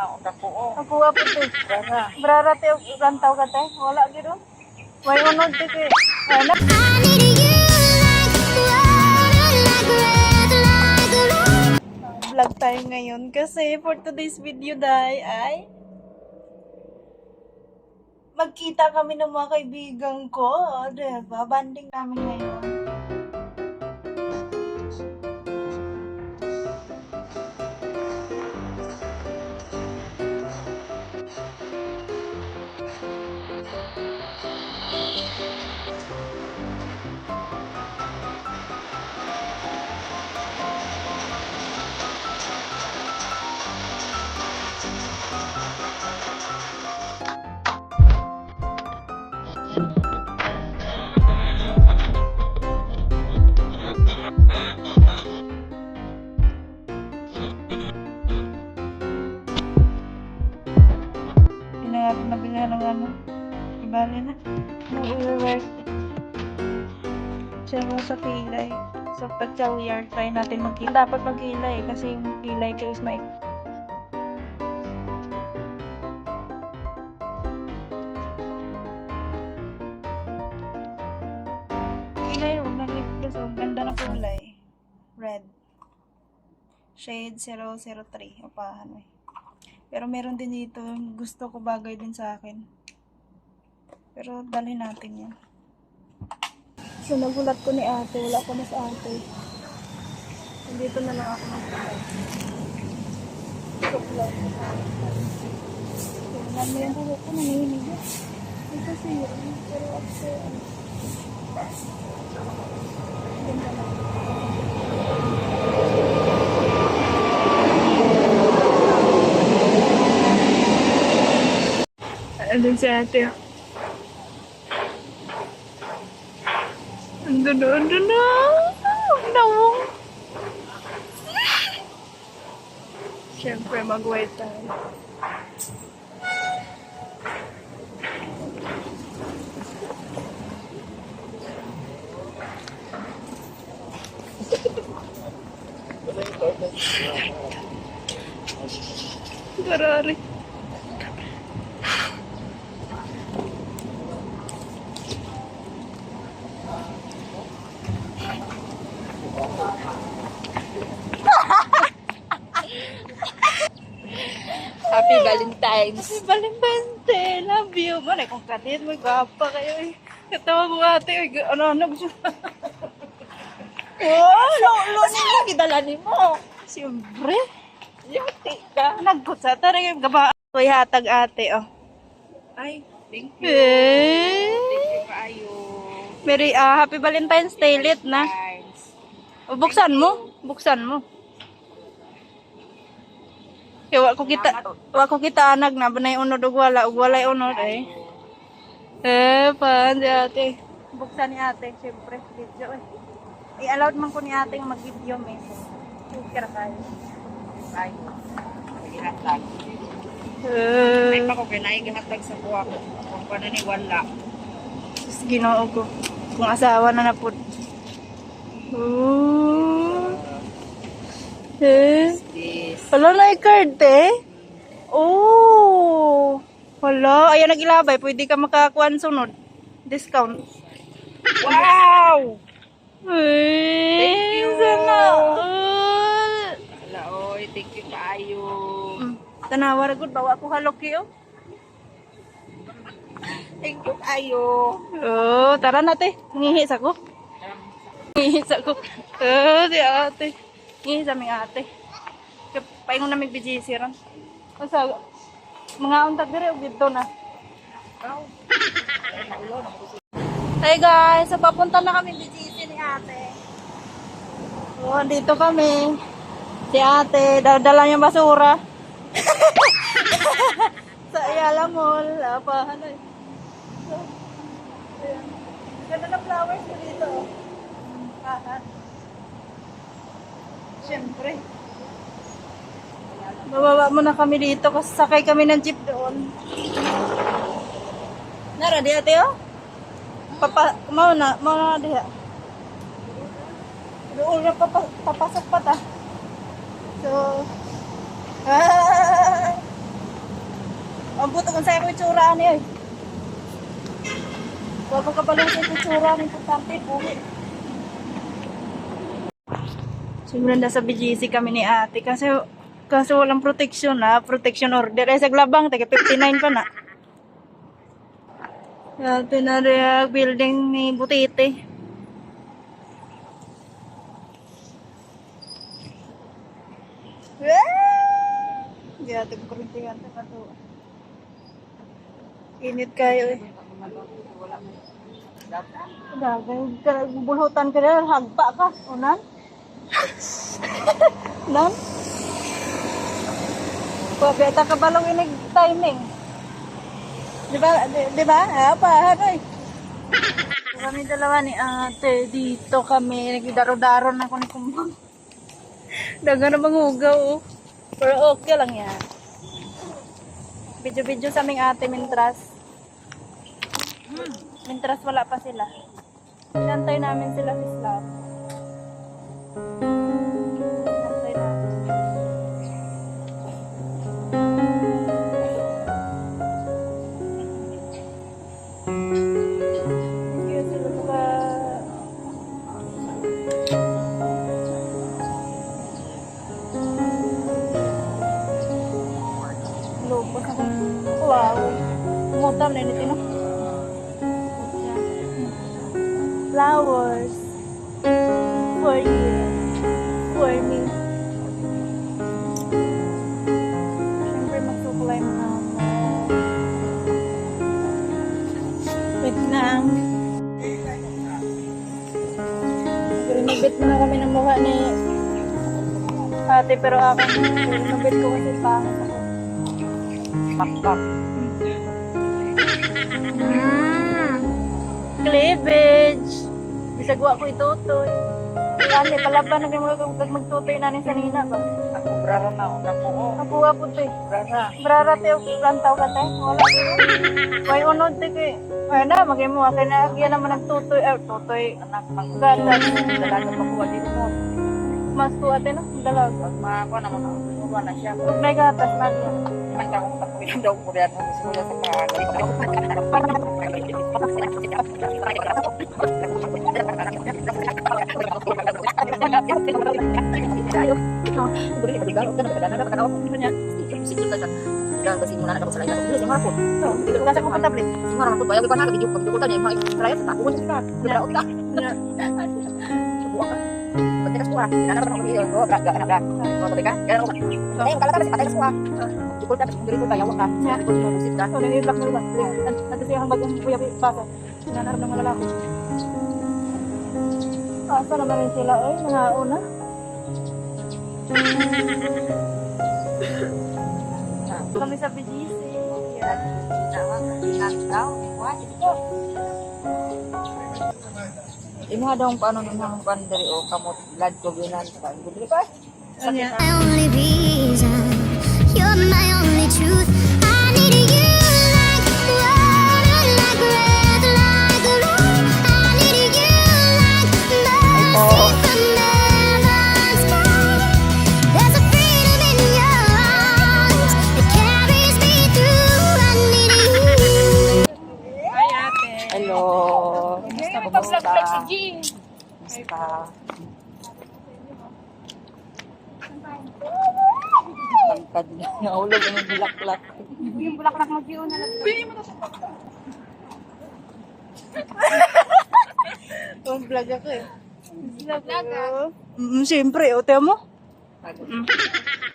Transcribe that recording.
naon ako o. Ako po te. Brara te rantaw ka te. Wala gid. May unod te kay. Ana. Vlog tayo ngayon kasi for today's video ay magkita kami ng mga kaibigan ko. Diba? Banding namin ngayon. Nabila ng ano. Ibali na. University. Siya sa kilay. So, pag-career, try natin magkilay. Dapat magkilay kasi yung kilay ko is may kilay yung nag-lip so, ganda na kulay. Red. Shade 003. Upahan eh. Pero meron din dito, gusto ko bagay din sa akin. Pero dalhin natin yan. So nagulat ko ni ate, wala ko na sa ate. Dito na lang ako magpapay. Stop lang. So naman yung buhok ko, nangihinig yan. Ito siya, pero ako ganda na. Andun si ate. Andun na. Nawong. Siyempre, mag-wait tayo. Garari. Happy Valentine's. Happy Valentine's Day. Love you. Manay kung kadit mo, gapa kayo eh. Katawa ko ate, ano gusto. Oh, lo nila gidalani mo. Siyempre. Yati ka. Nagkutsa talaga yung gaba. Kuy hatag ate, oh. Ay, thank you. Eh. Thank you kaayo. Merry, Happy Valentine's Day lit na. Valentine's. O, buksan mo. Buksan mo. Kaya wa ko kita anag na banay unod ug walay unod eh. Pan si ate. Buksan ni ate, syempre video eh. I-allowed man ko ni ate nga mag-video meso. Kira kayo. Ay. Gihatag. Ay pa ko kinay gihatag sa kuha ko. Kung paano ni wala. Just Ginoo ko. Kung asawa na napud. This. Wala na i-card eh. Oh. Wala. Ayan nag-ilabay. Pwede ka makakuan sunod. Discount. Wow! Thank you. Sana. Wala oy, thank you kaayo. Tanawar gud bawa ko haloki oh. Thank you kaayo. Oh, tara na te. Ngihis ako. Ngihis ako. Oh, si ate. Ngihis sa mga ate. Paingon na may BGC ron. Sa mga untag dire dito na. Hey guys, so papunta na kami BGC ni ate. So, dito kami. Si ate, dala niya basura. Sa Ayala Mall. Apahan ay. So, ayan. Ganda na flowers ko dito. Siyempre. Bababa muna kami dito kasi sakay kami ng jeep doon. Nara, di ate oh? Mau na diha. Doon na papasok pa ta. So, Ang buto kung sa'yo ko itsura niya eh. Huwag ko kabalong sa itsura ng importante, buhi. Siguro na sa BGC kami ni ate kasi walang protection na, protection order. Eh, sa glabang, taga 59 pa na. Ito na rin building ni Butite. Gaya, kurintihan pa to. Init kayo eh. Dagay, bulhutan ka rin, hagpa ka. Unan? Unan? Pabeta ka balong inig timing. Diba? Ano eh. Kami dalawa ni ate, dito kami, nagdaro-daro na ako ni Kumbang. Daga na mangugaw oh. Pero okay lang yan. Video-video sa aming ate, Mintras. Mintras wala pa sila. Inantay namin sila sa slab. Inantay namin. Kaya sila mga lupos ako. Wow. Mutam na nito, no? Flowers for you, for me. Siyempre magsukulay mga ako. Wait lang. Rinibit mo na kami ng mukha ni ate, pero ako rinibit ko kasi pangit ako. Pakpak. Cleavage. Bisagwa ko itutoy. Kani palaban na magtutoy nanin sa nina ba? Ako brara na una ko. Ako po to eh. Brara. Brara te og lantaw ka te. Wala ko. Way unod te kay. Ay na magay mo kay na agya naman nagtutoy. Tutoy Anak mang ganda. dalaga pa ko dito mo. Mas ko ate no dalag. Pag mga naman ako na siya. Ug may gatas na diyan. Man ka kung pagpili daw ko diyan sa sila sa So, nangibak mo ba? Nanti siya ang bagong kuya basa. Nanarap ng mga lalaki. Asa naman rin sila eh, mga una. Kami sa BGC. Imo daw paano nang bandari o kamot blood ko binan sa gudri pa. Ano yan? My only reason, you're my only truth. I need you like water, like breath, like the rain. I need you like mercy from heaven's sky. There's a freedom in your arms that carries me through. I need you. Ay ate. Hello. Kumusta? Kumusta? Tangkad na. Nahulog ang bulaklak. Yung bulaklak mag-iwan na lang. Pili mo na sa vlog ako eh. Vlog ako? Siyempre, o, tiyo mo?